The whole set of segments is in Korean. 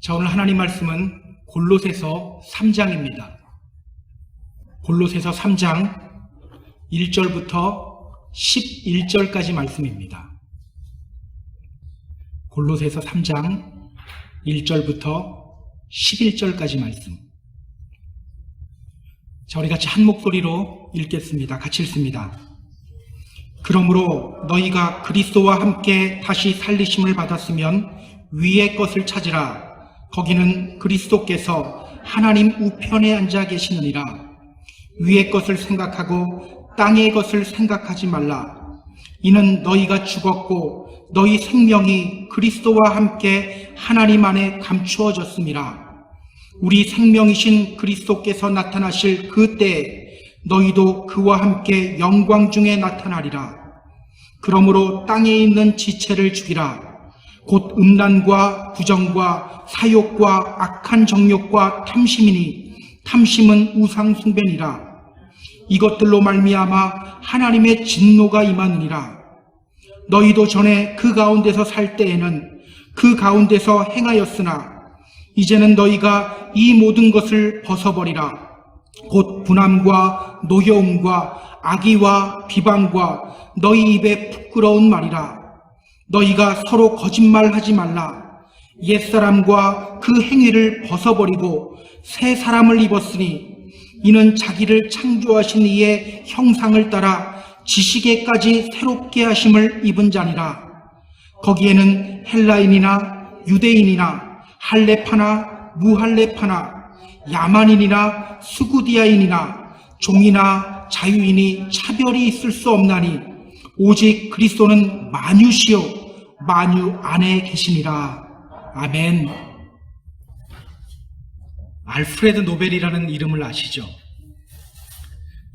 자, 오늘 하나님 말씀은 골로새서 3장입니다. 골로새서 3장 1절부터 11절까지 말씀입니다. 골로새서 3장 1절부터 11절까지 말씀. 자, 우리 같이 한 목소리로 읽겠습니다. 같이 읽습니다. 그러므로 너희가 그리스도와 함께 다시 살리심을 받았으면 위의 것을 찾으라. 거기는 그리스도께서 하나님 우편에 앉아 계시느니라. 위의 것을 생각하고 땅의 것을 생각하지 말라. 이는 너희가 죽었고 너희 생명이 그리스도와 함께 하나님 안에 감추어졌음이라. 우리 생명이신 그리스도께서 나타나실 그때에 너희도 그와 함께 영광 중에 나타나리라. 그러므로 땅에 있는 지체를 죽이라. 곧 음란과 부정과 사욕과 악한 정욕과 탐심이니 탐심은 우상 숭배니라. 이것들로 말미암아 하나님의 진노가 임하느니라. 너희도 전에 그 가운데서 살 때에는 그 가운데서 행하였으나 이제는 너희가 이 모든 것을 벗어버리라. 곧 분함과 노여움과 악의와 비방과 너희 입에 부끄러운 말이라. 너희가 서로 거짓말하지 말라. 옛사람과 그 행위를 벗어버리고 새 사람을 입었으니 이는 자기를 창조하신 이의 형상을 따라 지식에까지 새롭게 하심을 입은 자니라. 거기에는 헬라인이나 유대인이나 할례파나 무할례파나 야만인이나 수구디아인이나 종이나 자유인이 차별이 있을 수 없나니 오직 그리스도는 만유시요 만유 안에 계시니라. 아멘. 알프레드 노벨이라는 이름을 아시죠?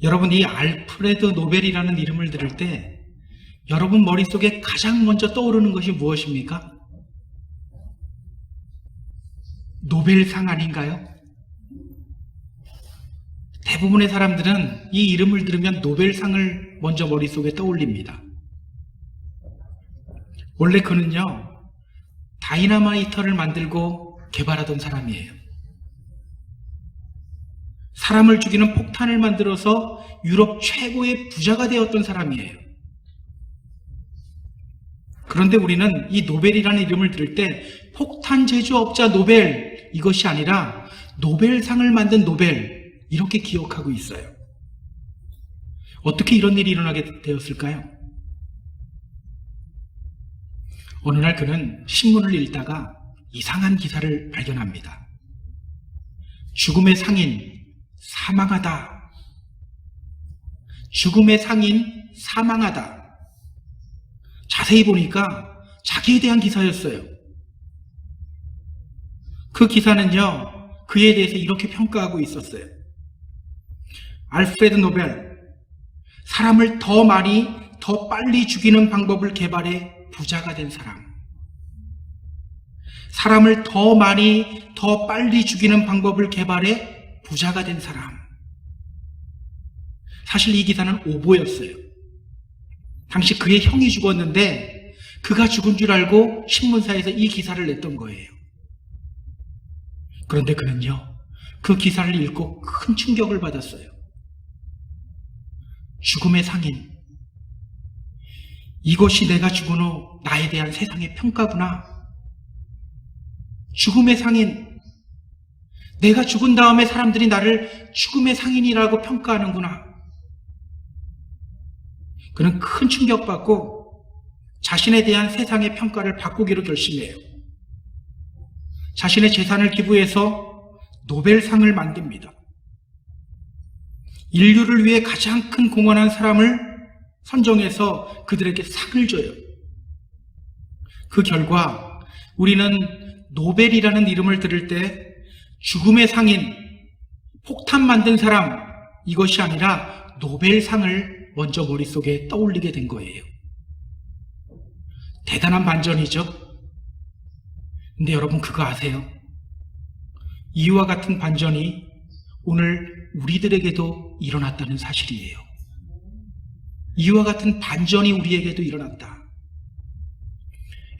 여러분, 이 알프레드 노벨이라는 이름을 들을 때 여러분 머릿속에 가장 먼저 떠오르는 것이 무엇입니까? 노벨상 아닌가요? 대부분의 사람들은 이 이름을 들으면 노벨상을 먼저 머릿속에 떠올립니다. 원래 그는요, 다이너마이터를 만들고 개발하던 사람이에요. 사람을 죽이는 폭탄을 만들어서 유럽 최고의 부자가 되었던 사람이에요. 그런데 우리는 이 노벨이라는 이름을 들을 때 폭탄 제조업자 노벨, 이것이 아니라 노벨상을 만든 노벨, 이렇게 기억하고 있어요. 어떻게 이런 일이 일어나게 되었을까요? 어느 날 그는 신문을 읽다가 이상한 기사를 발견합니다. 죽음의 상인 사망하다. 죽음의 상인 사망하다. 자세히 보니까 자기에 대한 기사였어요. 그 기사는요, 그에 대해서 이렇게 평가하고 있었어요. 알프레드 노벨, 사람을 더 많이, 더 빨리 죽이는 방법을 개발해 부자가 된 사람. 사람을 더 많이, 더 빨리 죽이는 방법을 개발해 부자가 된 사람. 사실 이 기사는 오보였어요. 당시 그의 형이 죽었는데 그가 죽은 줄 알고 신문사에서 이 기사를 냈던 거예요. 그런데 그는요, 그 기사를 읽고 큰 충격을 받았어요. 죽음의 상인. 이것이 내가 죽은 후 나에 대한 세상의 평가구나. 죽음의 상인. 내가 죽은 다음에 사람들이 나를 죽음의 상인이라고 평가하는구나. 그는 큰 충격받고 자신에 대한 세상의 평가를 바꾸기로 결심해요. 자신의 재산을 기부해서 노벨상을 만듭니다. 인류를 위해 가장 큰 공헌한 사람을 선정해서 그들에게 상을 줘요. 그 결과 우리는 노벨이라는 이름을 들을 때 죽음의 상인, 폭탄 만든 사람, 이것이 아니라 노벨상을 먼저 머릿속에 떠올리게 된 거예요. 대단한 반전이죠? 근데 여러분 그거 아세요? 이와 같은 반전이 오늘 우리들에게도 일어났다는 사실이에요. 이와 같은 반전이 우리에게도 일어났다.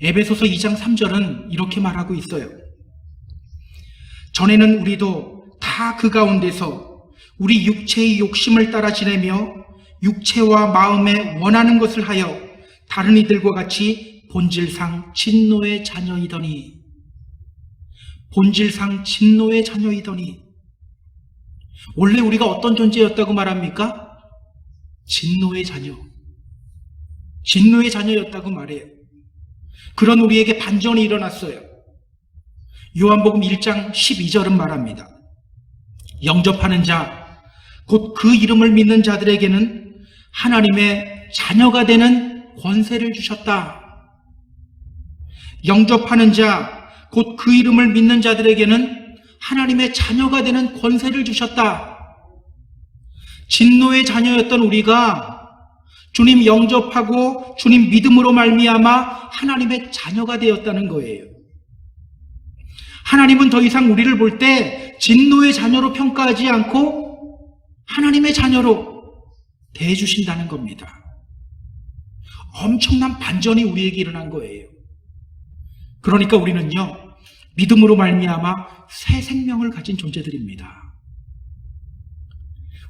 에베소서 2장 3절은 이렇게 말하고 있어요. 전에는 우리도 다 그 가운데서 우리 육체의 욕심을 따라 지내며 육체와 마음에 원하는 것을 하여 다른 이들과 같이 본질상 진노의 자녀이더니 원래 우리가 어떤 존재였다고 말합니까? 진노의 자녀였다고 말해요. 그런 우리에게 반전이 일어났어요. 요한복음 1장 12절은 말합니다. 영접하는 자, 곧 그 이름을 믿는 자들에게는 하나님의 자녀가 되는 권세를 주셨다. 영접하는 자, 곧 그 이름을 믿는 자들에게는 하나님의 자녀가 되는 권세를 주셨다. 진노의 자녀였던 우리가 주님 영접하고 주님 믿음으로 말미암아 하나님의 자녀가 되었다는 거예요. 하나님은 더 이상 우리를 볼 때 진노의 자녀로 평가하지 않고 하나님의 자녀로 대해주신다는 겁니다. 엄청난 반전이 우리에게 일어난 거예요. 그러니까 우리는요, 믿음으로 말미암아 새 생명을 가진 존재들입니다.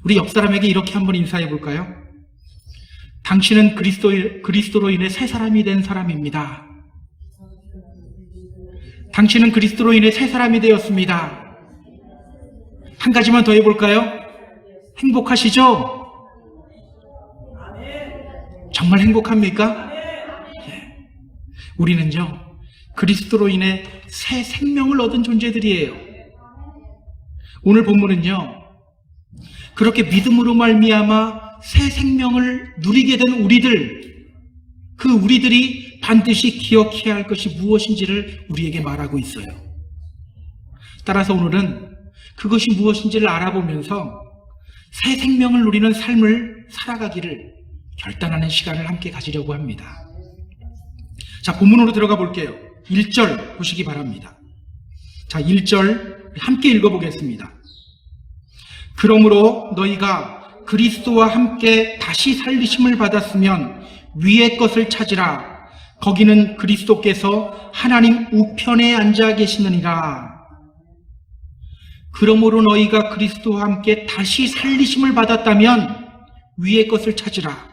우리 옆 사람에게 이렇게 한번 인사해 볼까요? 당신은 그리스도로 인해 새 사람이 된 사람입니다. 당신은 그리스도로 인해 새 사람이 되었습니다. 한 가지만 더 해볼까요? 행복하시죠? 정말 행복합니까? 예. 우리는요, 그리스도로 인해 새 생명을 얻은 존재들이에요. 오늘 본문은요, 그렇게 믿음으로 말미암아 새 생명을 누리게 된 우리들이 반드시 기억해야 할 것이 무엇인지를 우리에게 말하고 있어요. 따라서 오늘은 그것이 무엇인지를 알아보면서 새 생명을 누리는 삶을 살아가기를 결단하는 시간을 함께 가지려고 합니다. 자, 본문으로 들어가 볼게요. 1절 보시기 바랍니다. 자, 1절 함께 읽어보겠습니다. 그러므로 너희가 그리스도와 함께 다시 살리심을 받았으면 위의 것을 찾으라. 거기는 그리스도께서 하나님 우편에 앉아 계시느니라. 그러므로 너희가 그리스도와 함께 다시 살리심을 받았다면 위의 것을 찾으라.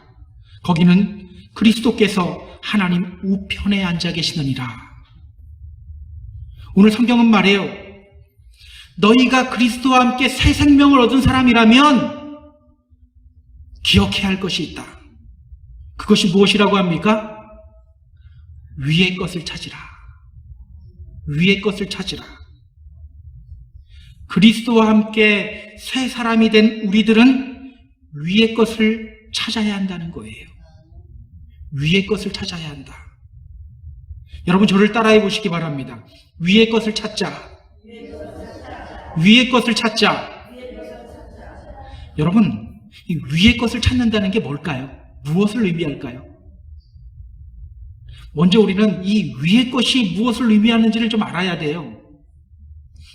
거기는 그리스도께서 하나님 우편에 앉아 계시느니라. 오늘 성경은 말해요. 너희가 그리스도와 함께 새 생명을 얻은 사람이라면 기억해야 할 것이 있다. 그것이 무엇이라고 합니까? 위의 것을 찾으라. 위의 것을 찾으라. 그리스도와 함께 새 사람이 된 우리들은 위의 것을 찾아야 한다는 거예요. 위의 것을 찾아야 한다. 여러분, 저를 따라해 보시기 바랍니다. 위의 것을 찾자. 위의 것을 찾자. 여러분, 이 위의 것을 찾는다는 게 뭘까요? 무엇을 의미할까요? 먼저 우리는 이 위의 것이 무엇을 의미하는지를 좀 알아야 돼요.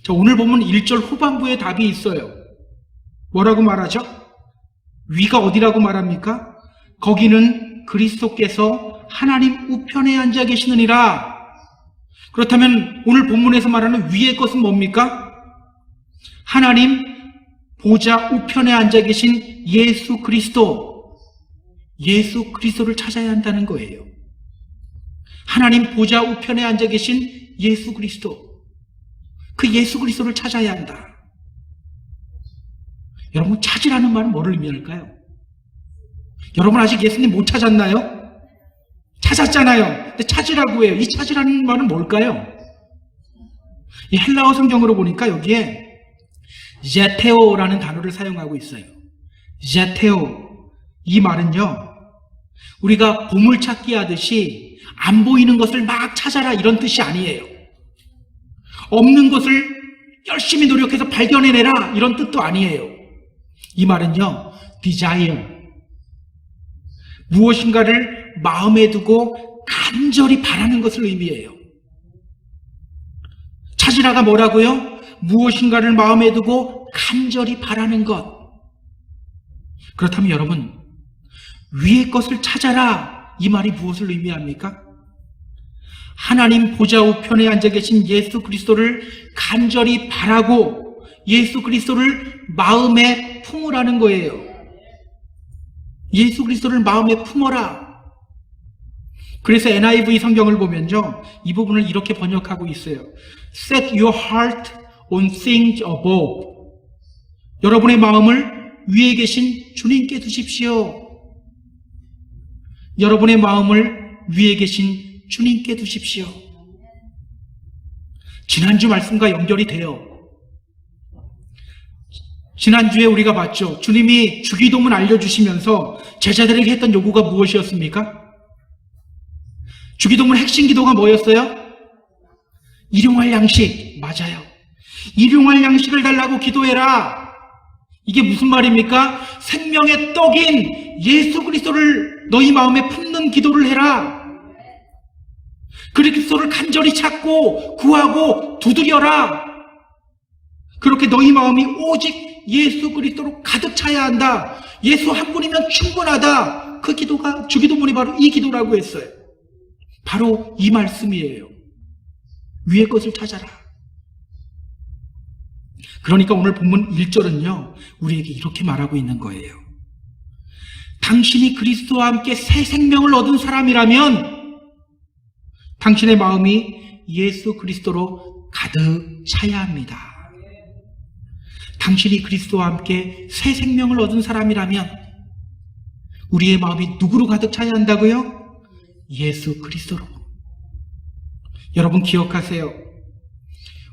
자, 오늘 보면 1절 후반부에 답이 있어요. 뭐라고 말하죠? 위가 어디라고 말합니까? 거기는 그리스도께서 하나님 우편에 앉아 계시느니라. 그렇다면 오늘 본문에서 말하는 위의 것은 뭡니까? 하나님 보좌 우편에 앉아 계신 예수 그리스도를 찾아야 한다는 거예요. 하나님 보좌 우편에 앉아 계신 예수 그리스도, 그 예수 그리스도를 찾아야 한다. 여러분, 찾으라는 말은 뭐를 의미할까요? 여러분, 아직 예수님 못 찾았나요? 찾았잖아요. 근데 찾으라고 해요. 이 찾으라는 말은 뭘까요? 이 헬라어 성경으로 보니까 여기에 제테오라는 단어를 사용하고 있어요. 제테오. 이 말은요, 우리가 보물찾기 하듯이 안 보이는 것을 막 찾아라 이런 뜻이 아니에요. 없는 것을 열심히 노력해서 발견해내라 이런 뜻도 아니에요. 이 말은요, desire, 무엇인가를 마음에 두고 간절히 바라는 것을 의미해요. 찾으라가 뭐라고요? 무엇인가를 마음에 두고 간절히 바라는 것. 그렇다면 여러분, 위의 것을 찾아라 이 말이 무엇을 의미합니까? 하나님 보좌 우편에 앉아 계신 예수 그리스도를 간절히 바라고 예수 그리스도를 마음에 품으라는 거예요. 예수 그리스도를 마음에 품어라. 그래서 NIV 성경을 보면요, 이 부분을 이렇게 번역하고 있어요. Set your heart on things above. 여러분의 마음을 위에 계신 주님께 두십시오. 여러분의 마음을 위에 계신 주님께 두십시오. 지난주 말씀과 연결이 돼요. 지난주에 우리가 봤죠. 주님이 주기도문 알려주시면서 제자들에게 했던 요구가 무엇이었습니까? 주기도문 핵심 기도가 뭐였어요? 일용할 양식. 맞아요. 일용할 양식을 달라고 기도해라. 이게 무슨 말입니까? 생명의 떡인 예수 그리스도를 너희 마음에 품는 기도를 해라. 그리스도를 간절히 찾고 구하고 두드려라. 그렇게 너희 마음이 오직 예수 그리스도로 가득 차야 한다. 예수 한 분이면 충분하다. 그 기도가 주기도문이 바로 이 기도라고 했어요. 바로 이 말씀이에요. 위의 것을 찾아라. 그러니까 오늘 본문 1절은요, 우리에게 이렇게 말하고 있는 거예요. 당신이 그리스도와 함께 새 생명을 얻은 사람이라면 당신의 마음이 예수 그리스도로 가득 차야 합니다. 당신이 그리스도와 함께 새 생명을 얻은 사람이라면 우리의 마음이 누구로 가득 차야 한다고요? 예수 그리스도로. 여러분 기억하세요.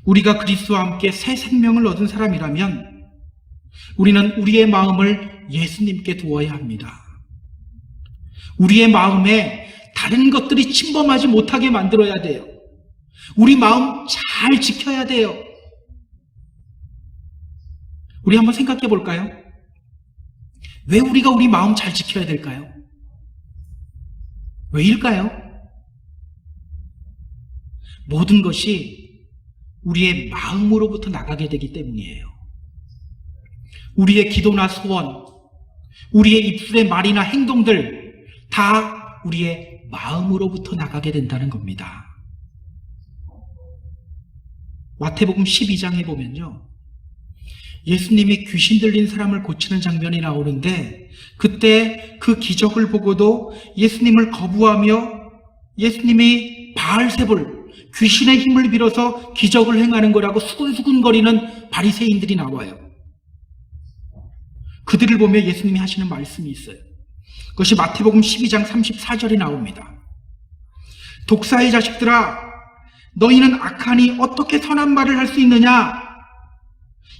우리가 그리스도와 함께 새 생명을 얻은 사람이라면 우리는 우리의 마음을 예수님께 두어야 합니다. 우리의 마음에 다른 것들이 침범하지 못하게 만들어야 돼요. 우리 마음 잘 지켜야 돼요. 우리 한번 생각해 볼까요? 왜 우리가 우리 마음 잘 지켜야 될까요? 왜일까요? 모든 것이 우리의 마음으로부터 나가게 되기 때문이에요. 우리의 기도나 소원, 우리의 입술의 말이나 행동들 다 우리의 마음으로부터 나가게 된다는 겁니다. 마태복음 12장에 보면요, 예수님이 귀신 들린 사람을 고치는 장면이 나오는데 그때 그 기적을 보고도 예수님을 거부하며 예수님이 바알세불, 귀신의 힘을 빌어서 기적을 행하는 거라고 수근수근거리는 바리새인들이 나와요. 그들을 보며 예수님이 하시는 말씀이 있어요. 그것이 마태복음 12장 34절에 나옵니다. 독사의 자식들아, 너희는 악하니 어떻게 선한 말을 할 수 있느냐?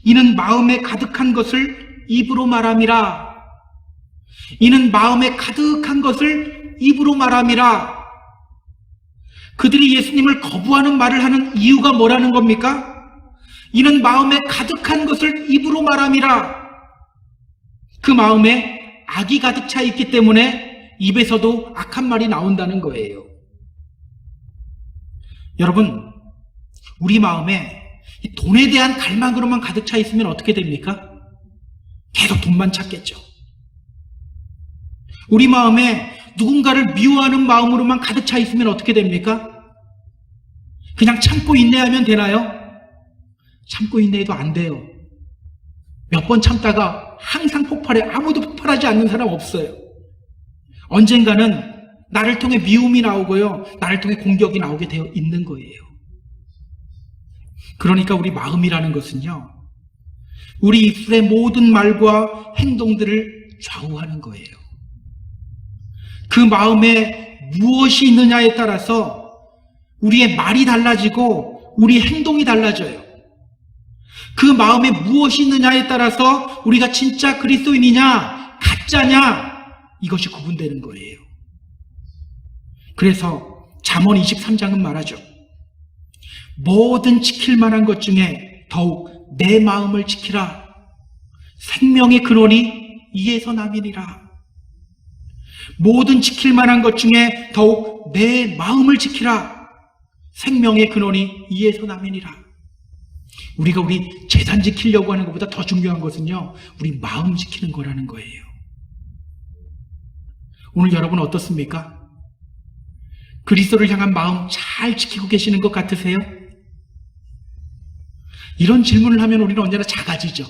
이는 마음에 가득한 것을 입으로 말함이라. 이는 마음에 가득한 것을 입으로 말함이라. 그들이 예수님을 거부하는 말을 하는 이유가 뭐라는 겁니까? 이는 마음에 가득한 것을 입으로 말함이라. 그 마음에 악이 가득 차 있기 때문에 입에서도 악한 말이 나온다는 거예요. 여러분, 우리 마음에 돈에 대한 갈망으로만 가득 차 있으면 어떻게 됩니까? 계속 돈만 찾겠죠. 우리 마음에 누군가를 미워하는 마음으로만 가득 차 있으면 어떻게 됩니까? 그냥 참고 인내하면 되나요? 참고 인내해도 안 돼요. 몇 번 참다가 항상 폭발해. 아무도 폭발하지 않는 사람 없어요. 언젠가는 나를 통해 미움이 나오고요, 나를 통해 공격이 나오게 되어 있는 거예요. 그러니까 우리 마음이라는 것은요, 우리 입술의 모든 말과 행동들을 좌우하는 거예요. 그 마음에 무엇이 있느냐에 따라서 우리의 말이 달라지고 우리 행동이 달라져요. 그 마음에 무엇이 있느냐에 따라서 우리가 진짜 그리스도인이냐 가짜냐 이것이 구분되는 거예요. 그래서 잠언 23장은 말하죠. 모든 지킬 만한 것 중에 더욱 내 마음을 지키라. 생명의 근원이 이에서 남이니라. 모든 지킬 만한 것 중에 더욱 내 마음을 지키라. 생명의 근원이 이에서 남이니라. 우리가 우리 재산 지키려고 하는 것보다 더 중요한 것은요, 우리 마음 지키는 거라는 거예요. 오늘 여러분 어떻습니까? 그리스도를 향한 마음 잘 지키고 계시는 것 같으세요? 이런 질문을 하면 우리는 언제나 작아지죠.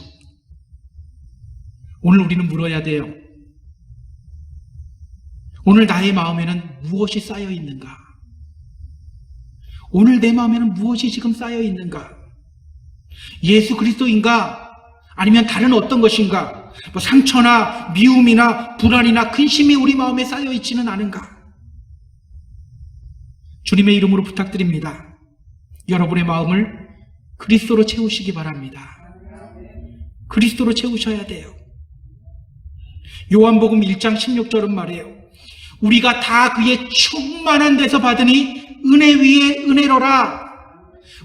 오늘 우리는 물어야 돼요. 오늘 나의 마음에는 무엇이 쌓여 있는가? 오늘 내 마음에는 무엇이 지금 쌓여 있는가? 예수 그리스도인가? 아니면 다른 어떤 것인가? 상처나 미움이나 불안이나 근심이 우리 마음에 쌓여 있지는 않은가? 주님의 이름으로 부탁드립니다. 여러분의 마음을 그리스도로 채우시기 바랍니다. 그리스도로 채우셔야 돼요. 요한복음 1장 16절은 말이에요. 우리가 다 그의 충만한 데서 받으니 은혜 위에 은혜로라.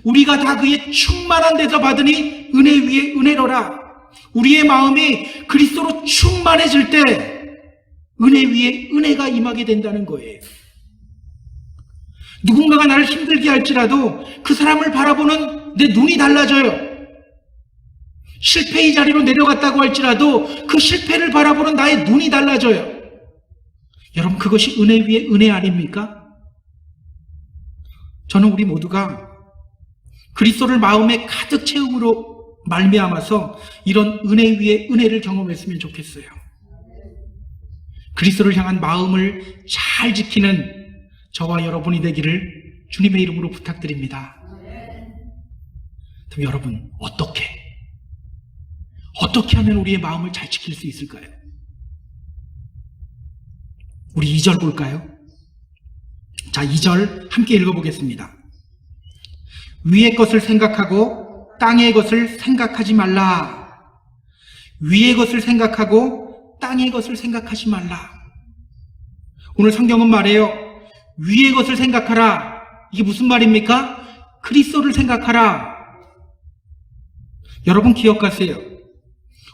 우리가 다 그의 충만한 데서 받으니 은혜 위에 은혜로라. 우리의 마음이 그리스도로 충만해질 때 은혜 위에 은혜가 임하게 된다는 거예요. 누군가가 나를 힘들게 할지라도 그 사람을 바라보는 내 눈이 달라져요. 실패의 자리로 내려갔다고 할지라도 그 실패를 바라보는 나의 눈이 달라져요. 여러분, 그것이 은혜 위에 은혜 아닙니까? 저는 우리 모두가 그리스도를 마음에 가득 채움으로 말미암아서 이런 은혜 위에 은혜를 경험했으면 좋겠어요. 그리스도를 향한 마음을 잘 지키는 저와 여러분이 되기를 주님의 이름으로 부탁드립니다. 그럼 여러분, 어떻게 하면 우리의 마음을 잘 지킬 수 있을까요? 우리 2절 볼까요? 자, 2절 함께 읽어보겠습니다. 위의 것을 생각하고 땅의 것을 생각하지 말라. 위의 것을 생각하고 땅의 것을 생각하지 말라. 오늘 성경은 말해요. 위의 것을 생각하라. 이게 무슨 말입니까? 그리스도를 생각하라. 여러분 기억하세요.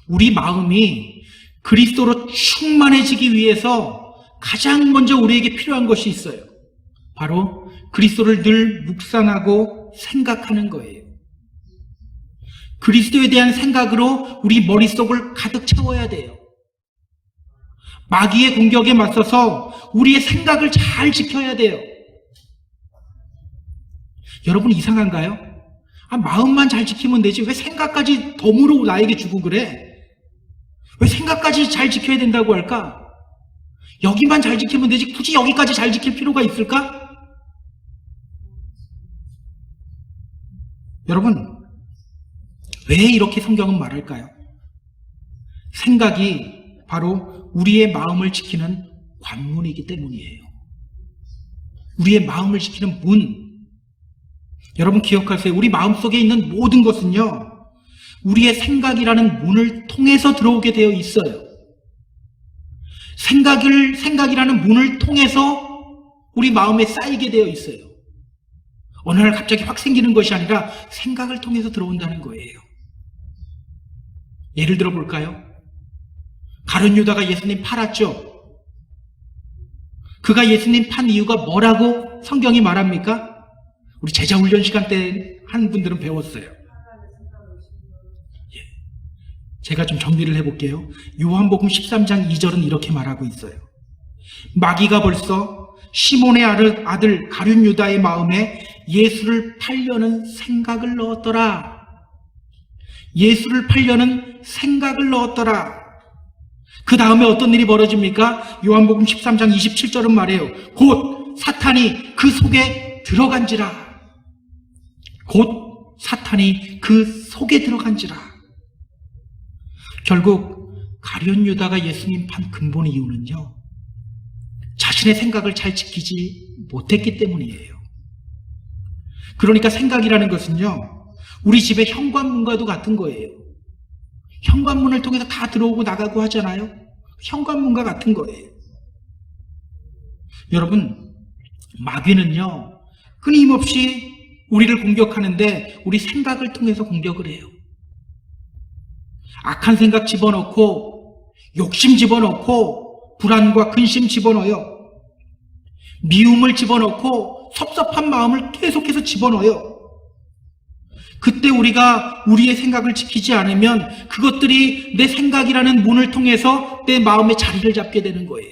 우리 마음이 그리스도로 충만해지기 위해서 가장 먼저 우리에게 필요한 것이 있어요. 바로 그리스도를 늘 묵상하고 생각하는 거예요. 그리스도에 대한 생각으로 우리 머릿속을 가득 채워야 돼요. 마귀의 공격에 맞서서 우리의 생각을 잘 지켜야 돼요. 여러분, 이상한가요? 마음만 잘 지키면 되지 왜 생각까지 덤으로 나에게 주고 그래? 왜 생각까지 잘 지켜야 된다고 할까? 여기만 잘 지키면 되지 굳이 여기까지 잘 지킬 필요가 있을까? 여러분, 왜 이렇게 성경은 말할까요? 생각이 바로 우리의 마음을 지키는 관문이기 때문이에요. 우리의 마음을 지키는 문. 여러분 기억하세요. 우리 마음속에 있는 모든 것은요, 우리의 생각이라는 문을 통해서 들어오게 되어 있어요. 생각이라는 문을 통해서 우리 마음에 쌓이게 되어 있어요. 어느 날 갑자기 확 생기는 것이 아니라 생각을 통해서 들어온다는 거예요. 예를 들어 볼까요? 가룟 유다가 예수님 팔았죠. 그가 예수님 판 이유가 뭐라고 성경이 말합니까? 우리 제자 훈련 시간 때 한 분들은 배웠어요. 제가 좀 정리를 해볼게요. 요한복음 13장 2절은 이렇게 말하고 있어요. 마귀가 벌써 시몬의 아들 가룟 유다의 마음에 예수를 팔려는 생각을 넣었더라. 예수를 팔려는 생각을 넣었더라. 그 다음에 어떤 일이 벌어집니까? 요한복음 13장 27절은 말해요. 곧 사탄이 그 속에 들어간지라. 곧 사탄이 그 속에 들어간지라. 결국 가룟 유다가 예수님 판 근본 이유는요, 자신의 생각을 잘 지키지 못했기 때문이에요. 그러니까 생각이라는 것은요, 우리 집의 현관문과도 같은 거예요. 현관문을 통해서 다 들어오고 나가고 하잖아요. 현관문과 같은 거예요. 여러분, 마귀는요, 끊임없이 우리를 공격하는데 우리 생각을 통해서 공격을 해요. 악한 생각 집어넣고, 욕심 집어넣고, 불안과 근심 집어넣어요. 미움을 집어넣고, 섭섭한 마음을 계속해서 집어넣어요. 그때 우리가 우리의 생각을 지키지 않으면 그것들이 내 생각이라는 문을 통해서 내 마음에 자리를 잡게 되는 거예요.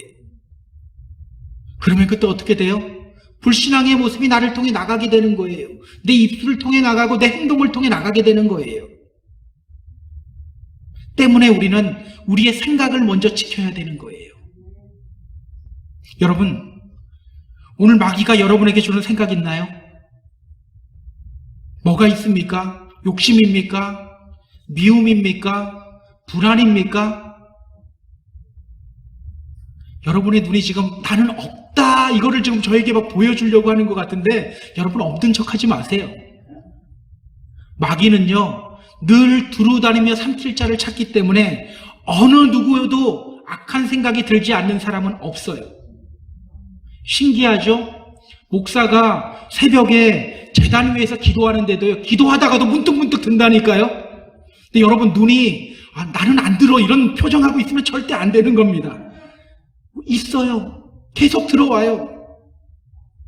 그러면 그때 어떻게 돼요? 불신앙의 모습이 나를 통해 나가게 되는 거예요. 내 입술을 통해 나가고 내 행동을 통해 나가게 되는 거예요. 때문에 우리는 우리의 생각을 먼저 지켜야 되는 거예요. 여러분, 오늘 마귀가 여러분에게 주는 생각 있나요? 뭐가 있습니까? 욕심입니까? 미움입니까? 불안입니까? 여러분의 눈이 지금 나는 없다 이거를 지금 저에게 막 보여주려고 하는 것 같은데 여러분 없는 척 하지 마세요. 마귀는요 늘 두루다니며 삼킬 자를 찾기 때문에 어느 누구여도 악한 생각이 들지 않는 사람은 없어요. 신기하죠? 목사가 새벽에 제단 위에서 기도하는데도요 기도하다가도 문득문득 든다니까요. 근데 여러분 눈이 나는 안 들어 이런 표정하고 있으면 절대 안 되는 겁니다. 있어요. 계속 들어와요.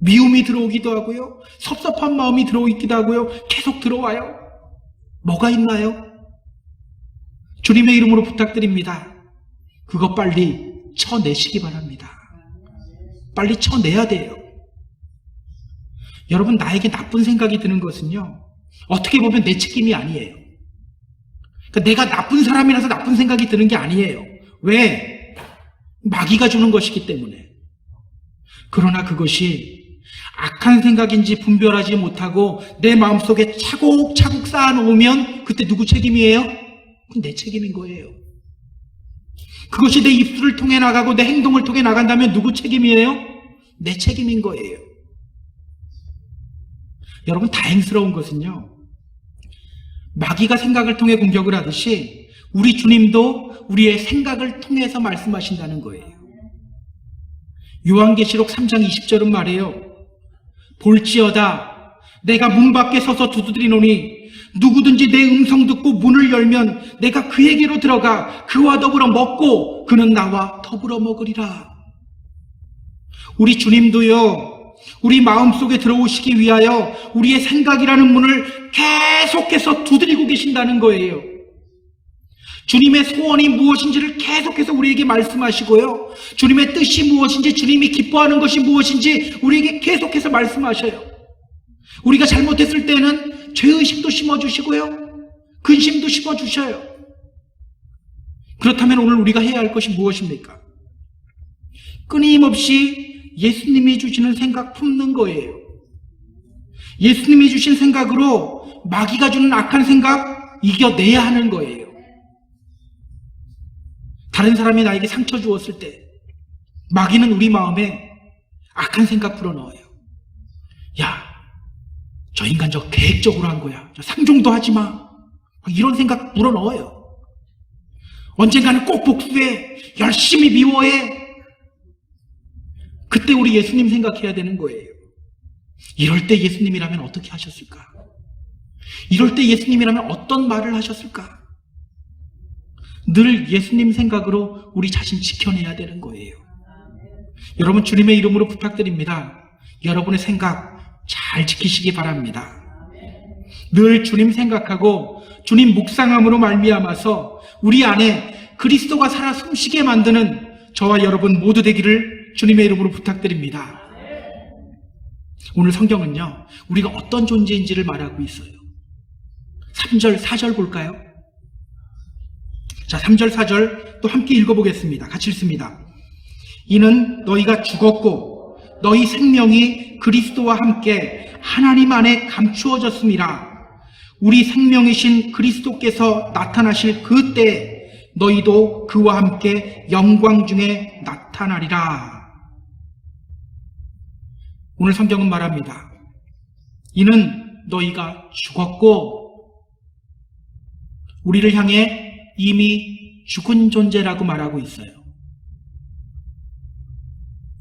미움이 들어오기도 하고요. 섭섭한 마음이 들어오기도 하고요. 계속 들어와요. 뭐가 있나요? 주님의 이름으로 부탁드립니다. 그거 빨리 쳐내시기 바랍니다. 빨리 쳐내야 돼요. 여러분 나에게 나쁜 생각이 드는 것은요 어떻게 보면 내 책임이 아니에요. 그러니까 내가 나쁜 사람이라서 나쁜 생각이 드는 게 아니에요. 왜? 마귀가 주는 것이기 때문에. 그러나 그것이 악한 생각인지 분별하지 못하고 내 마음속에 차곡차곡 쌓아놓으면 그때 누구 책임이에요? 그건 내 책임인 거예요. 그것이 내 입술을 통해 나가고 내 행동을 통해 나간다면 누구 책임이에요? 내 책임인 거예요. 여러분 다행스러운 것은요 마귀가 생각을 통해 공격을 하듯이 우리 주님도 우리의 생각을 통해서 말씀하신다는 거예요. 요한계시록 3장 20절은 말해요. 볼지어다 내가 문 밖에 서서 두드리노니 누구든지 내 음성 듣고 문을 열면 내가 그에게로 들어가 그와 더불어 먹고 그는 나와 더불어 먹으리라. 우리 주님도요 우리 마음속에 들어오시기 위하여 우리의 생각이라는 문을 계속해서 두드리고 계신다는 거예요. 주님의 소원이 무엇인지를 계속해서 우리에게 말씀하시고요. 주님의 뜻이 무엇인지, 주님이 기뻐하는 것이 무엇인지 우리에게 계속해서 말씀하셔요. 우리가 잘못했을 때는 죄의식도 심어주시고요. 근심도 심어주셔요. 그렇다면 오늘 우리가 해야 할 것이 무엇입니까? 끊임없이 예수님이 주시는 생각 품는 거예요. 예수님이 주신 생각으로 마귀가 주는 악한 생각 이겨내야 하는 거예요. 다른 사람이 나에게 상처 주었을 때 마귀는 우리 마음에 악한 생각 불어넣어요. 야, 저 인간 저 계획적으로 한 거야. 저 상종도 하지 마. 이런 생각 불어넣어요. 언젠가는 꼭 복수해. 열심히 미워해. 그때 우리 예수님 생각해야 되는 거예요. 이럴 때 예수님이라면 어떻게 하셨을까? 이럴 때 예수님이라면 어떤 말을 하셨을까? 늘 예수님 생각으로 우리 자신 지켜내야 되는 거예요. 여러분 주님의 이름으로 부탁드립니다. 여러분의 생각 잘 지키시기 바랍니다. 늘 주님 생각하고 주님 묵상함으로 말미암아서 우리 안에 그리스도가 살아 숨쉬게 만드는 저와 여러분 모두 되기를 주님의 이름으로 부탁드립니다. 오늘 성경은요 우리가 어떤 존재인지를 말하고 있어요. 3절 4절 볼까요? 자, 3절 4절 또 함께 읽어보겠습니다. 같이 읽습니다. 이는 너희가 죽었고 너희 생명이 그리스도와 함께 하나님 안에 감추어졌음이라. 우리 생명이신 그리스도께서 나타나실 그때 너희도 그와 함께 영광 중에 나타나리라. 오늘 성경은 말합니다. 이는 너희가 죽었고 우리를 향해 이미 죽은 존재라고 말하고 있어요.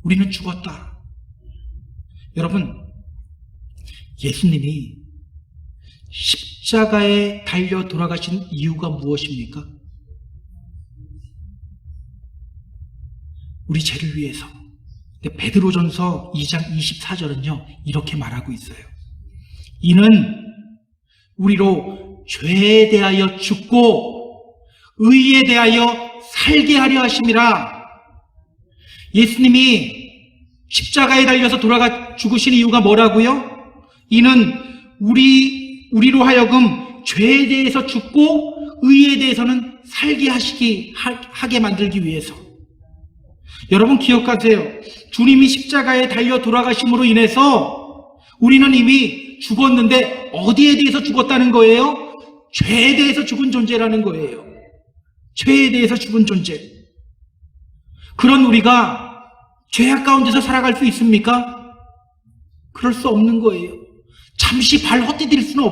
우리는 죽었다. 여러분, 예수님이 십자가에 달려 돌아가신 이유가 무엇입니까? 우리 죄를 위해서. 베드로전서 2장 24절은요 이렇게 말하고 있어요. 이는 우리로 죄에 대하여 죽고 의에 대하여 살게 하려 하심이라. 예수님이 십자가에 달려서 돌아가 죽으신 이유가 뭐라고요? 이는 우리로 하여금 죄에 대해서 죽고 의에 대해서는 살게 하게 만들기 위해서. 여러분 기억하세요. 주님이 십자가에 달려 돌아가심으로 인해서 우리는 이미 죽었는데 어디에 대해서 죽었다는 거예요? 죄에 대해서 죽은 존재라는 거예요. 죄에 대해서 죽은 존재. 그런 우리가 죄악 가운데서 살아갈 수 있습니까? 그럴 수 없는 거예요. 잠시 발 헛디딜 수는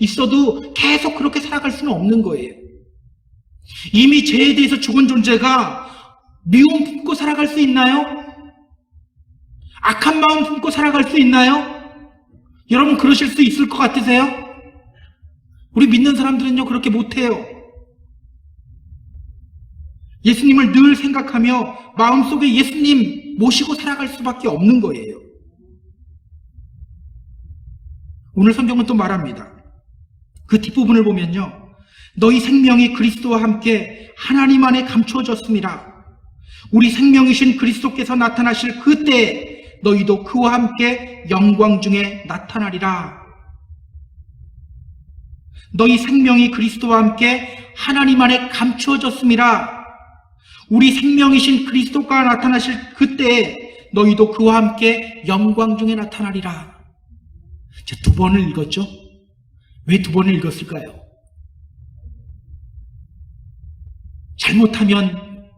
있어도 계속 그렇게 살아갈 수는 없는 거예요. 이미 죄에 대해서 죽은 존재가 미움 품고 살아갈 수 있나요? 악한 마음 품고 살아갈 수 있나요? 여러분 그러실 수 있을 것 같으세요? 우리 믿는 사람들은요 그렇게 못해요. 예수님을 늘 생각하며 마음속에 예수님 모시고 살아갈 수밖에 없는 거예요. 오늘 성경은 또 말합니다. 그 뒷부분을 보면요. 너희 생명이 그리스도와 함께 하나님 안에 감추어졌습니다. 우리 생명이신 그리스도께서 나타나실 그때에 너희도 그와 함께 영광 중에 나타나리라. 너희 생명이 그리스도와 함께 하나님 안에 감추어졌습니다. 우리 생명이신 그리스도가 나타나실 그때에 너희도 그와 함께 영광 중에 나타나리라. 제가 2번을 읽었죠? 왜 2번을 읽었을까요? 잘못하면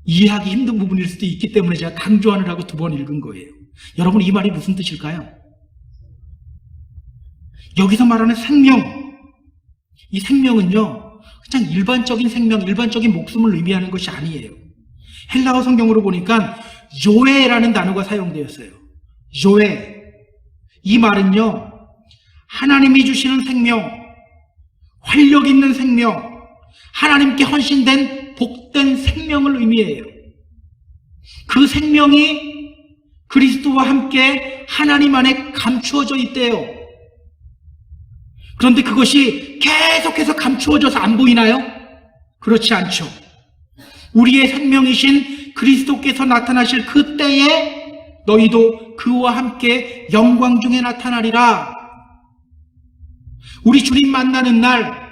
이해하기 힘든 부분일 수도 있기 때문에 제가 강조하느라고 2번 읽은 거예요. 여러분 이 말이 무슨 뜻일까요? 여기서 말하는 생명, 이 생명은요 그냥 일반적인 생명, 일반적인 목숨을 의미하는 것이 아니에요. 헬라어 성경으로 보니까 조에라는 단어가 사용되었어요. 조에. 이 말은요 하나님이 주시는 생명, 활력 있는 생명, 하나님께 헌신된 복된 생명을 의미해요. 그 생명이 그리스도와 함께 하나님 안에 감추어져 있대요. 그런데 그것이 계속해서 감추어져서 안 보이나요? 그렇지 않죠. 우리의 생명이신 그리스도께서 나타나실 그때에 너희도 그와 함께 영광 중에 나타나리라. 우리 주님 만나는 날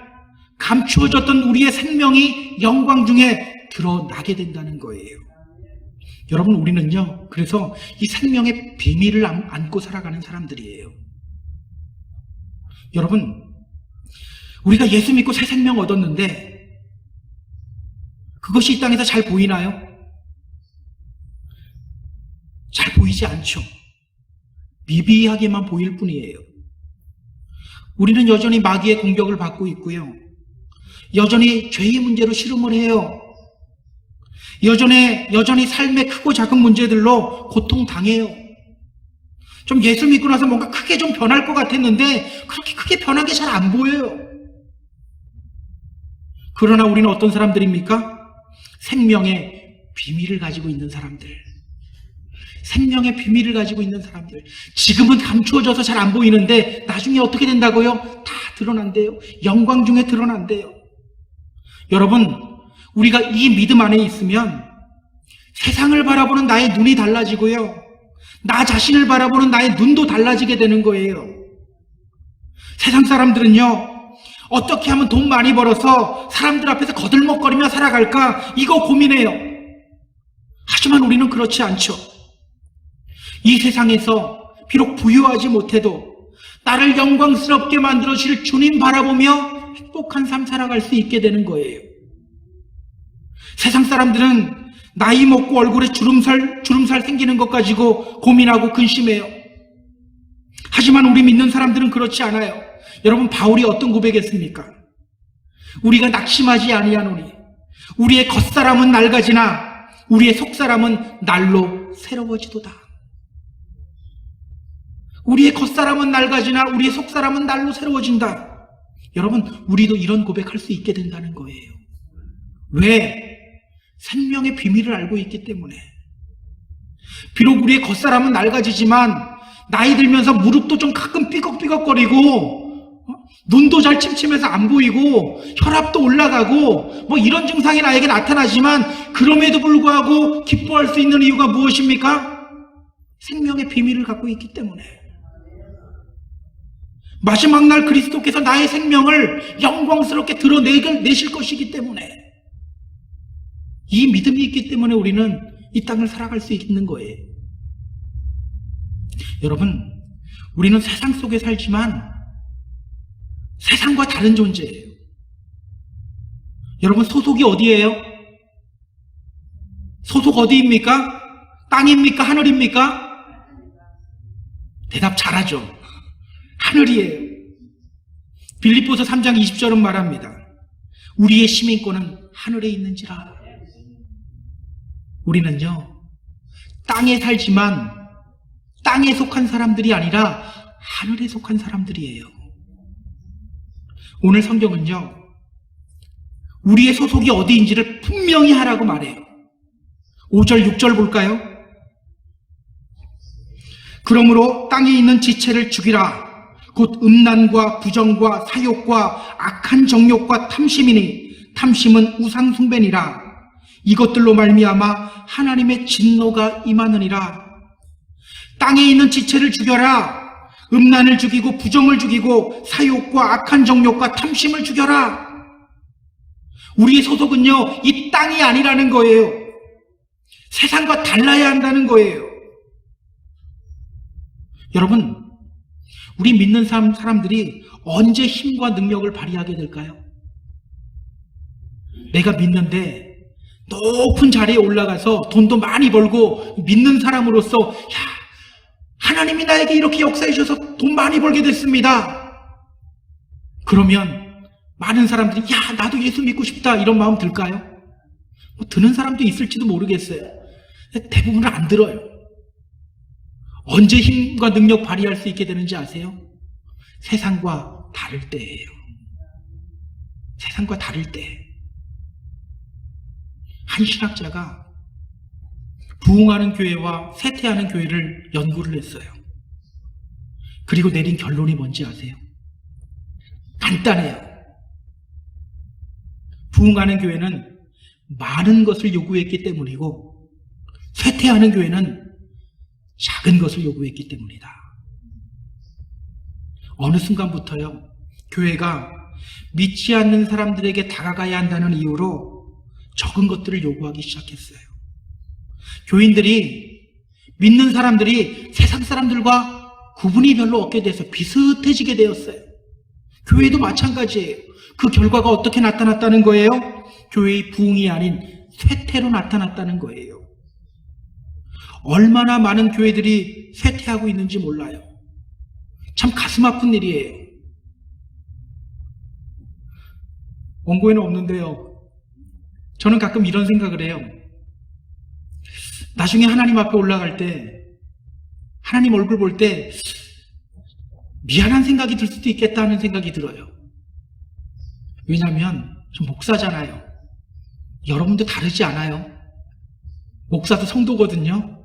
감추어졌던 우리의 생명이 영광 중에 드러나게 된다는 거예요. 여러분 우리는요 그래서 이 생명의 비밀을 안고 살아가는 사람들이에요. 여러분 우리가 예수 믿고 새 생명 얻었는데 그것이 이 땅에서 잘 보이나요? 잘 보이지 않죠. 미비하게만 보일 뿐이에요. 우리는 여전히 마귀의 공격을 받고 있고요. 여전히 죄의 문제로 씨름을 해요. 여전히 삶의 크고 작은 문제들로 고통당해요. 좀 예수 믿고 나서 뭔가 크게 좀 변할 것 같았는데 그렇게 크게 변한 게 잘 안 보여요. 그러나 우리는 어떤 사람들입니까? 생명의 비밀을 가지고 있는 사람들. 생명의 비밀을 가지고 있는 사람들. 지금은 감추어져서 잘 안 보이는데 나중에 어떻게 된다고요? 다 드러난대요. 영광 중에 드러난대요. 여러분 우리가 이 믿음 안에 있으면 세상을 바라보는 나의 눈이 달라지고요. 나 자신을 바라보는 나의 눈도 달라지게 되는 거예요. 세상 사람들은요. 어떻게 하면 돈 많이 벌어서 사람들 앞에서 거들먹거리며 살아갈까 이거 고민해요. 하지만 우리는 그렇지 않죠. 이 세상에서 비록 부유하지 못해도 나를 영광스럽게 만들어주실 주님 바라보며 행복한 삶 살아갈 수 있게 되는 거예요. 세상 사람들은 나이 먹고 얼굴에 주름살 생기는 것 가지고 고민하고 근심해요. 하지만 우리 믿는 사람들은 그렇지 않아요. 여러분 바울이 어떤 고백했습니까? 우리가 낙심하지 아니하노니 우리의 겉사람은 낡아지나 우리의 속사람은 날로 새로워지도다. 우리의 겉사람은 낡아지나 우리의 속사람은 날로 새로워진다. 여러분 우리도 이런 고백할 수 있게 된다는 거예요. 왜? 생명의 비밀을 알고 있기 때문에. 비록 우리의 겉사람은 낡아지지만 나이 들면서 무릎도 좀 가끔 삐걱삐걱거리고 눈도 잘 침침해서 안 보이고 혈압도 올라가고 뭐 이런 증상이 나에게 나타나지만 그럼에도 불구하고 기뻐할 수 있는 이유가 무엇입니까? 생명의 비밀을 갖고 있기 때문에, 마지막 날 그리스도께서 나의 생명을 영광스럽게 드러내실 것이기 때문에, 이 믿음이 있기 때문에 우리는 이 땅을 살아갈 수 있는 거예요. 여러분, 우리는 세상 속에 살지만 세상과 다른 존재예요. 여러분, 소속이 어디예요? 소속 어디입니까? 땅입니까? 하늘입니까? 대답 잘하죠. 하늘이에요. 빌립보서 3장 20절은 말합니다. 우리의 시민권은 하늘에 있는지라. 우리는요, 땅에 살지만 땅에 속한 사람들이 아니라 하늘에 속한 사람들이에요. 오늘 성경은요, 우리의 소속이 어디인지를 분명히 하라고 말해요. 5절, 6절 볼까요? 그러므로 땅에 있는 지체를 죽이라. 곧 음란과 부정과 사욕과 악한 정욕과 탐심이니 탐심은 우상 숭배니라. 이것들로 말미암아 하나님의 진노가 임하느니라. 땅에 있는 지체를 죽여라. 음란을 죽이고 부정을 죽이고 사욕과 악한 정욕과 탐심을 죽여라. 우리의 소속은요, 이 땅이 아니라는 거예요. 세상과 달라야 한다는 거예요. 여러분, 우리 믿는 사람들이 언제 힘과 능력을 발휘하게 될까요? 내가 믿는데 높은 자리에 올라가서 돈도 많이 벌고 믿는 사람으로서, 야, 하나님이 나에게 이렇게 역사해 주셔서 돈 많이 벌게 됐습니다. 그러면 많은 사람들이, 야, 나도 예수 믿고 싶다, 이런 마음 들까요? 드는 사람도 있을지도 모르겠어요. 대부분은 안 들어요. 언제 힘과 능력 발휘할 수 있게 되는지 아세요? 세상과 다를 때예요. 세상과 다를 때. 한 신학자가 부흥하는 교회와 쇠퇴하는 교회를 연구를 했어요. 그리고 내린 결론이 뭔지 아세요? 간단해요. 부흥하는 교회는 많은 것을 요구했기 때문이고, 쇠퇴하는 교회는 작은 것을 요구했기 때문이다. 어느 순간부터요, 교회가 믿지 않는 사람들에게 다가가야 한다는 이유로 적은 것들을 요구하기 시작했어요. 교인들이, 믿는 사람들이 세상 사람들과 구분이 별로 없게 돼서 비슷해지게 되었어요. 교회도 마찬가지예요. 그 결과가 어떻게 나타났다는 거예요? 교회의 부흥이 아닌 쇠퇴로 나타났다는 거예요. 얼마나 많은 교회들이 쇠퇴하고 있는지 몰라요. 참 가슴 아픈 일이에요. 원고에는 없는데요, 저는 가끔 이런 생각을 해요. 나중에 하나님 앞에 올라갈 때, 하나님 얼굴 볼 때 미안한 생각이 들 수도 있겠다 하는 생각이 들어요. 왜냐하면 저 목사잖아요. 여러분도 다르지 않아요. 목사도 성도거든요.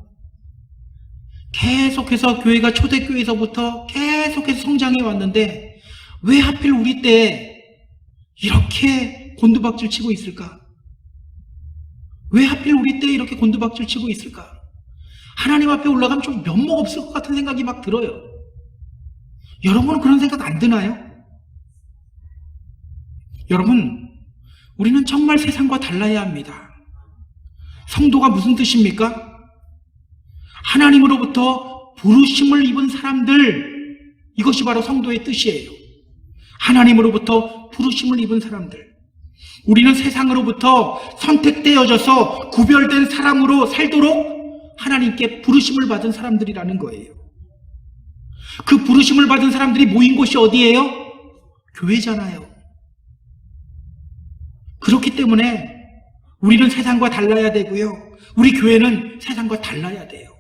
계속해서 교회가 초대교회에서부터 계속해서 성장해 왔는데 왜 하필 우리 때 이렇게 곤두박질 치고 있을까? 왜 하필 우리 때 이렇게 곤두박질 치고 있을까? 하나님 앞에 올라가면 좀 면목 없을 것 같은 생각이 막 들어요. 여러분은 그런 생각 안 드나요? 여러분, 우리는 정말 세상과 달라야 합니다. 성도가 무슨 뜻입니까? 하나님으로부터 부르심을 입은 사람들, 이것이 바로 성도의 뜻이에요. 하나님으로부터 부르심을 입은 사람들. 우리는 세상으로부터 선택되어져서 구별된 사람으로 살도록 하나님께 부르심을 받은 사람들이라는 거예요. 그 부르심을 받은 사람들이 모인 곳이 어디예요? 교회잖아요. 그렇기 때문에 우리는 세상과 달라야 되고요, 우리 교회는 세상과 달라야 돼요.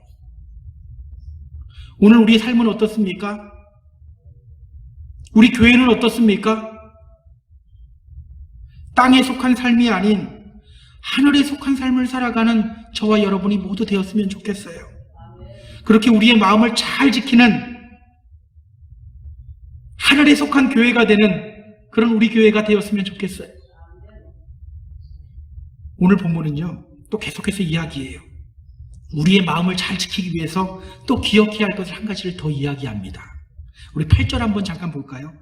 오늘 우리의 삶은 어떻습니까? 우리 교회는 어떻습니까? 땅에 속한 삶이 아닌 하늘에 속한 삶을 살아가는 저와 여러분이 모두 되었으면 좋겠어요. 그렇게 우리의 마음을 잘 지키는 하늘에 속한 교회가 되는 그런 우리 교회가 되었으면 좋겠어요. 오늘 본문은요, 또 계속해서 이야기해요. 우리의 마음을 잘 지키기 위해서 또 기억해야 할 것을 한 가지를 더 이야기합니다. 우리 8절 한번 잠깐 볼까요?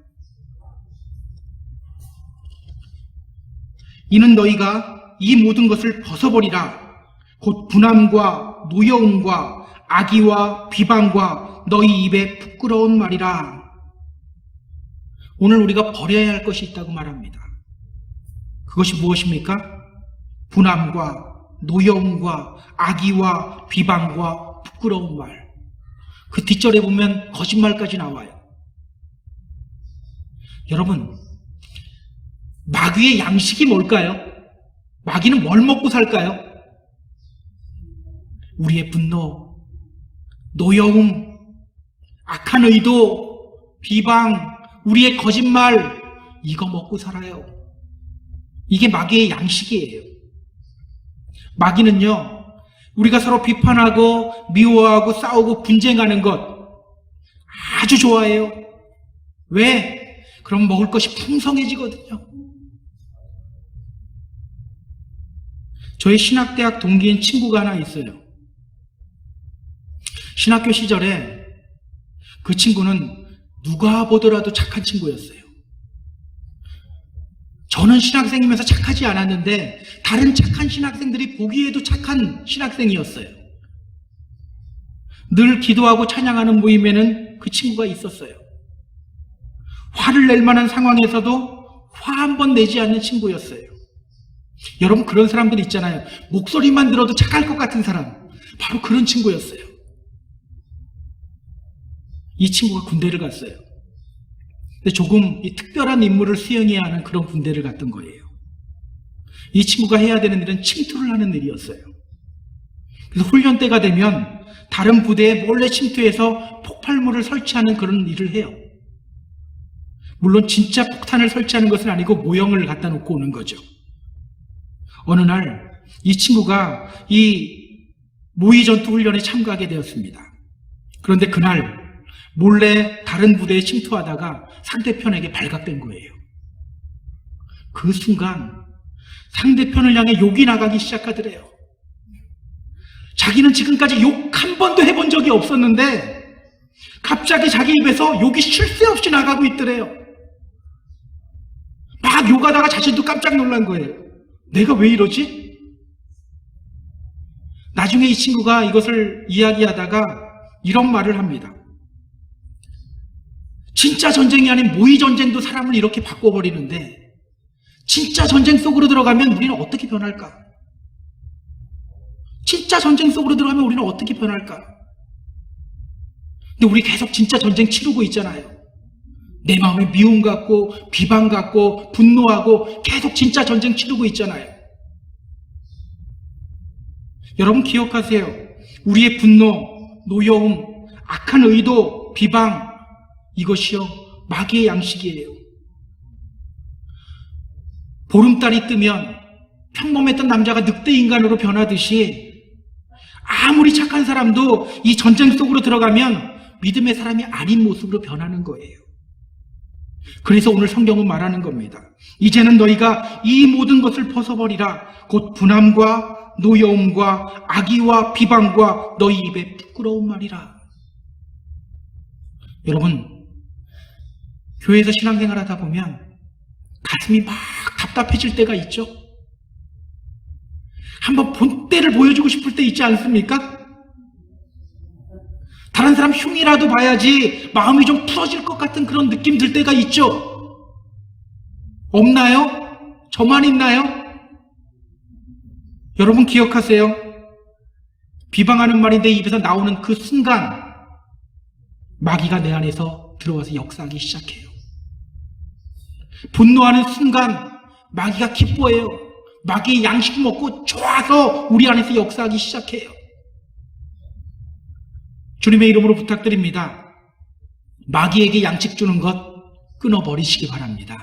이는 너희가 이 모든 것을 벗어버리라. 곧 분함과 노여움과 악의와 비방과 너희 입에 부끄러운 말이라. 오늘 우리가 버려야 할 것이 있다고 말합니다. 그것이 무엇입니까? 분함과 노여움과 악의와 비방과 부끄러운 말. 그 뒷절에 보면 거짓말까지 나와요. 여러분, 마귀의 양식이 뭘까요? 마귀는 뭘 먹고 살까요? 우리의 분노, 노여움, 악한 의도, 비방, 우리의 거짓말, 이거 먹고 살아요. 이게 마귀의 양식이에요. 마귀는요, 우리가 서로 비판하고 미워하고 싸우고 분쟁하는 것 아주 좋아해요. 왜? 그럼 먹을 것이 풍성해지거든요. 저희 신학대학 동기인 친구가 하나 있어요. 신학교 시절에 그 친구는 누가 보더라도 착한 친구였어요. 저는 신학생이면서 착하지 않았는데 다른 착한 신학생들이 보기에도 착한 신학생이었어요. 늘 기도하고 찬양하는 모임에는 그 친구가 있었어요. 화를 낼 만한 상황에서도 화 한 번 내지 않는 친구였어요. 여러분, 그런 사람들 있잖아요. 목소리만 들어도 착할 것 같은 사람. 바로 그런 친구였어요. 이 친구가 군대를 갔어요. 근데 조금 이 특별한 임무를 수행해야 하는 그런 군대를 갔던 거예요. 이 친구가 해야 되는 일은 침투를 하는 일이었어요. 그래서 훈련 때가 되면 다른 부대에 몰래 침투해서 폭발물을 설치하는 그런 일을 해요. 물론 진짜 폭탄을 설치하는 것은 아니고 모형을 갖다 놓고 오는 거죠. 어느 날 이 친구가 이 모의전투 훈련에 참가하게 되었습니다. 그런데 그날 몰래 다른 부대에 침투하다가 상대편에게 발각된 거예요. 그 순간 상대편을 향해 욕이 나가기 시작하더래요. 자기는 지금까지 욕 한 번도 해본 적이 없었는데 갑자기 자기 입에서 욕이 쉴 새 없이 나가고 있더래요. 막 욕하다가 자신도 깜짝 놀란 거예요. 내가 왜 이러지? 나중에 이 친구가 이것을 이야기하다가 이런 말을 합니다. 진짜 전쟁이 아닌 모의 전쟁도 사람을 이렇게 바꿔버리는데 진짜 전쟁 속으로 들어가면 우리는 어떻게 변할까? 진짜 전쟁 속으로 들어가면 우리는 어떻게 변할까? 근데 우리 계속 진짜 전쟁 치르고 있잖아요. 내 마음에 미움 갖고 비방 갖고 분노하고 계속 진짜 전쟁 치르고 있잖아요. 여러분 기억하세요. 우리의 분노, 노여움, 악한 의도, 비방, 이것이요 마귀의 양식이에요. 보름달이 뜨면 평범했던 남자가 늑대 인간으로 변하듯이 아무리 착한 사람도 이 전쟁 속으로 들어가면 믿음의 사람이 아닌 모습으로 변하는 거예요. 그래서 오늘 성경은 말하는 겁니다. 이제는 너희가 이 모든 것을 벗어버리라. 곧 분함과 노여움과 악의와 비방과 너희 입에 부끄러운 말이라. 여러분, 교회에서 신앙생활 하다 보면 가슴이 막 답답해질 때가 있죠. 한번 본때를 보여주고 싶을 때 있지 않습니까? 다른 사람 흉이라도 봐야지 마음이 좀 풀어질 것 같은 그런 느낌 들 때가 있죠. 없나요? 저만 있나요? 여러분 기억하세요. 비방하는 말이 내 입에서 나오는 그 순간 마귀가 내 안에서 들어와서 역사하기 시작해요. 분노하는 순간 마귀가 기뻐해요. 마귀의 양식 먹고 좋아서 우리 안에서 역사하기 시작해요. 주님의 이름으로 부탁드립니다. 마귀에게 양식 주는 것 끊어버리시기 바랍니다.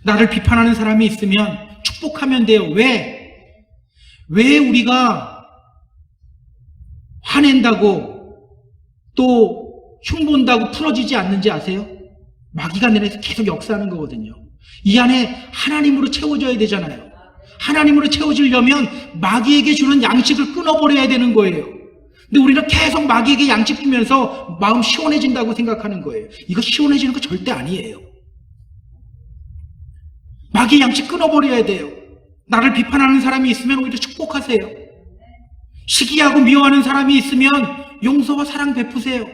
나를 비판하는 사람이 있으면 축복하면 돼요. 왜 우리가 화낸다고 또 흉본다고 풀어지지 않는지 아세요? 마귀가 내 안에서 계속 역사하는 거거든요. 이 안에 하나님으로 채워져야 되잖아요. 하나님으로 채워지려면 마귀에게 주는 양식을 끊어버려야 되는 거예요. 근데 우리는 계속 마귀에게 양식 주면서 마음 시원해진다고 생각하는 거예요. 이거 시원해지는 거 절대 아니에요. 마귀의 양식 끊어버려야 돼요. 나를 비판하는 사람이 있으면 오히려 축복하세요. 시기하고 미워하는 사람이 있으면 용서와 사랑 베푸세요.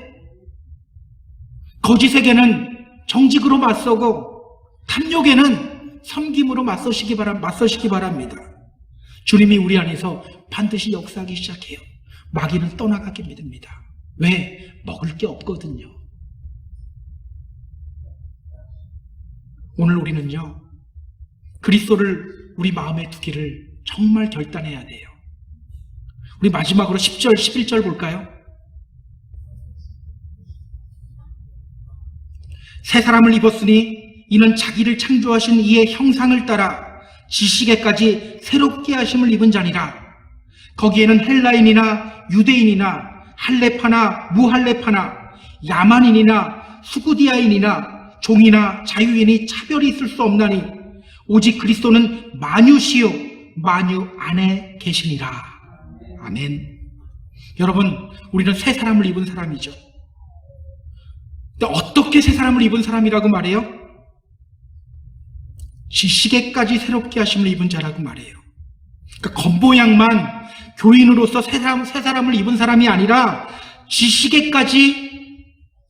거짓에게는 정직으로 맞서고 탐욕에는 섬김으로 맞서시기 바랍니다. 주님이 우리 안에서 반드시 역사하기 시작해요. 마귀는 떠나가게 믿습니다. 왜? 먹을 게 없거든요. 오늘 우리는요, 그리스도를 우리 마음에 두기를 정말 결단해야 돼요. 우리 마지막으로 10절, 11절 볼까요? 새 사람을 입었으니 이는 자기를 창조하신 이의 형상을 따라 지식에까지 새롭게 하심을 입은 자니라. 거기에는 헬라인이나 유대인이나 할레파나 무할레파나 야만인이나 수구디아인이나 종이나 자유인이 차별이 있을 수 없나니 오직 그리스도는 만유시요 만유 안에 계시니라. 아멘. 여러분, 우리는 새 사람을 입은 사람이죠. 근데 어떻게 새 사람을 입은 사람이라고 말해요? 지식에까지 새롭게 하심을 입은 자라고 말해요. 그러니까 겉모양만 교인으로서 새 사람을 입은 사람이 아니라 지식에까지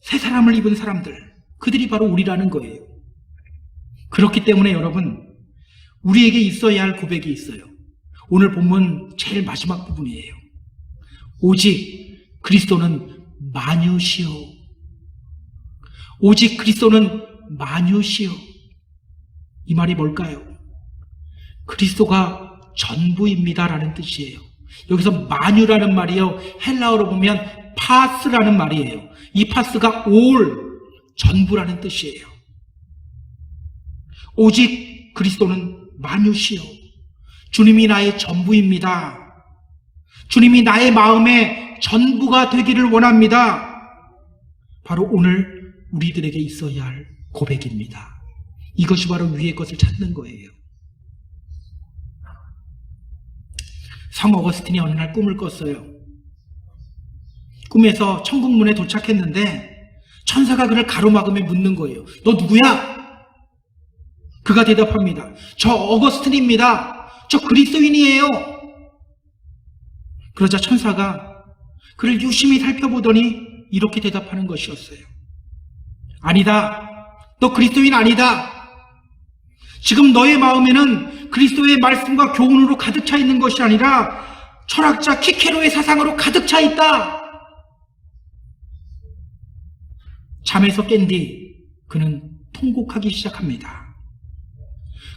새 사람을 입은 사람들, 그들이 바로 우리라는 거예요. 그렇기 때문에 여러분, 우리에게 있어야 할 고백이 있어요. 오늘 본문 제일 마지막 부분이에요. 오직 그리스도는 만유시요. 오직 그리스도는 만유시요. 이 말이 뭘까요? 그리스도가 전부입니다라는 뜻이에요. 여기서 만유라는 말이요, 헬라어로 보면 파스라는 말이에요. 이 파스가 all, 전부라는 뜻이에요. 오직 그리스도는 만유시요. 주님이 나의 전부입니다. 주님이 나의 마음의 전부가 되기를 원합니다. 바로 오늘 우리들에게 있어야 할 고백입니다. 이것이 바로 위의 것을 찾는 거예요. 성 어거스틴이 어느 날 꿈을 꿨어요. 꿈에서 천국문에 도착했는데 천사가 그를 가로막으며 묻는 거예요. 너 누구야? 그가 대답합니다. 저 어거스틴입니다. 저 그리스도인이에요. 그러자 천사가 그를 유심히 살펴보더니 이렇게 대답하는 것이었어요. 아니다. 너 그리스도인 아니다. 지금 너의 마음에는 그리스도의 말씀과 교훈으로 가득 차 있는 것이 아니라 철학자 키케로의 사상으로 가득 차 있다. 잠에서 깬 뒤 그는 통곡하기 시작합니다.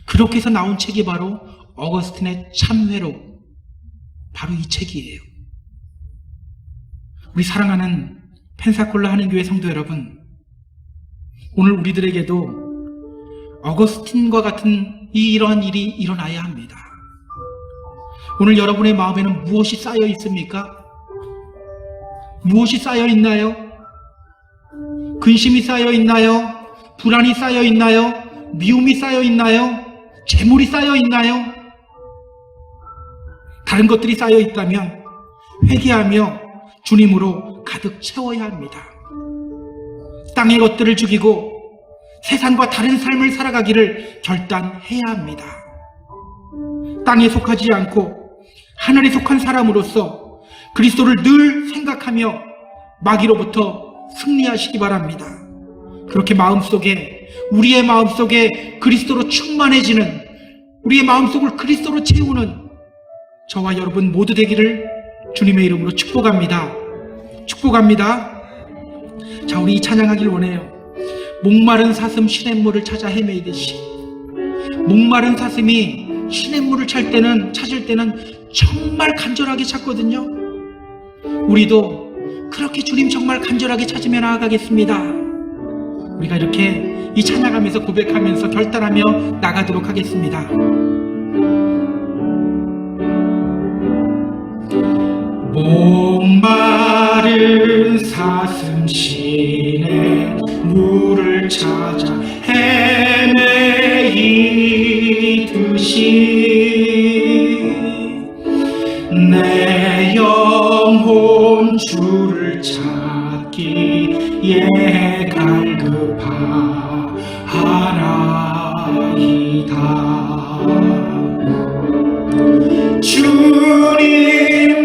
그렇게 해서 나온 책이 바로 어거스틴의 참회로, 바로 이 책이에요. 우리 사랑하는 펜사콜라 하는교회 성도 여러분, 오늘 우리들에게도 어거스틴과 같은 이러한 일이 일어나야 합니다. 오늘 여러분의 마음에는 무엇이 쌓여 있습니까? 무엇이 쌓여 있나요? 근심이 쌓여 있나요? 불안이 쌓여 있나요? 미움이 쌓여 있나요? 재물이 쌓여 있나요? 다른 것들이 쌓여 있다면 회개하며 주님으로 가득 채워야 합니다. 땅의 것들을 죽이고 세상과 다른 삶을 살아가기를 결단해야 합니다. 땅에 속하지 않고 하늘에 속한 사람으로서 그리스도를 늘 생각하며 마귀로부터 승리하시기 바랍니다. 그렇게 마음속에, 우리의 마음속에 그리스도로 충만해지는, 우리의 마음속을 그리스도로 채우는 저와 여러분 모두 되기를 주님의 이름으로 축복합니다. 축복합니다. 자, 우리 찬양하길 원해요. 목마른 사슴 시냇물을 찾아 헤매이듯이, 목마른 사슴이 시냇물을 찾을 때는 정말 간절하게 찾거든요. 우리도 그렇게 주님 정말 간절하게 찾으며 나아가겠습니다. 우리가 이렇게 이 찬양하면서 고백하면서 결단하며 나가도록 하겠습니다. 목마른 사슴 시냇물을 찾아 헤매이듯이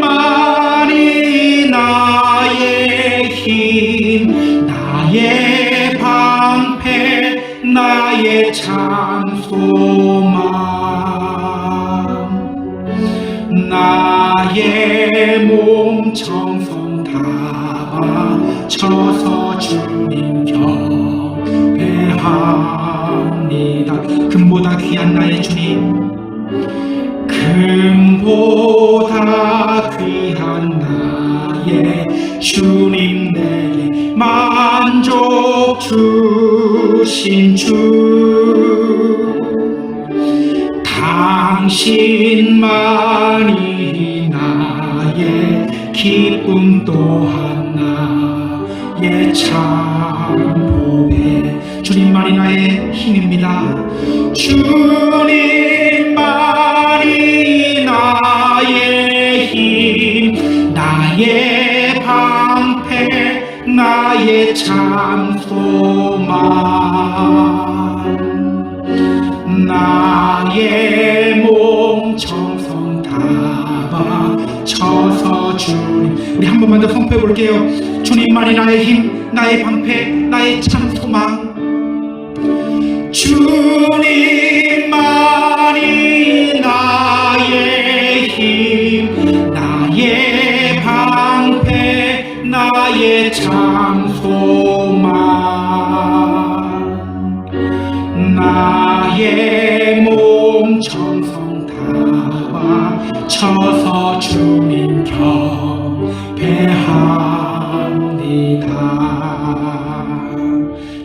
주님만이 나의 힘, 나의 방패, 나의 참 소망. 나의 몸 정성 다 바쳐서 주님 경배합니다. 금보다 귀한 나의 주님, 금보다 귀한 나의 주님, 내게 만족 주신 주, 당신만이 나의 기쁨 또한 나의 참 보배. 주님만이 나의 힘입니다. 주님만이 나의 힘, 나의 방패, 나의 참 소망. 나의 몸 정성 다 바쳐서 주님. 우리 한 번만 더 선포해 볼게요. 주님만이 나의 힘, 나의 방패, 나의 참 소망. 주님만이 나의 힘, 나의 방패, 나의 참 소망. 나의 몸 정성 다 바쳐서 주님 경배합니다.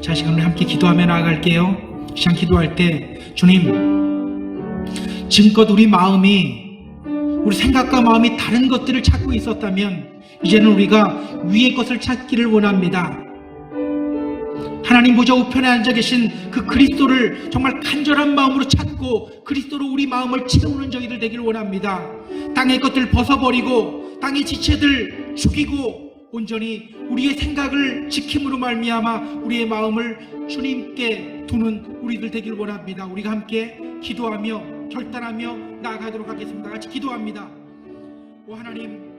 자, 시간 우리 함께 기도하며 나아갈게요. 시간 기도할 때, 주님, 지금껏 우리 마음이, 우리 생각과 마음이 다른 것들을 찾고 있었다면 이제는 우리가 위의 것을 찾기를 원합니다. 하나님 보좌 우편에 앉아 계신 그 그리스도를 정말 간절한 마음으로 찾고 그리스도로 우리 마음을 채우는 저희들 되기를 원합니다. 땅의 것들 벗어버리고 땅의 지체들 죽이고 온전히 우리의 생각을 지킴으로 말미암아 우리의 마음을 주님께 두는 우리들 되기를 원합니다. 우리가 함께 기도하며 결단하며 나아가도록 하겠습니다. 같이 기도합니다. 오 하나님,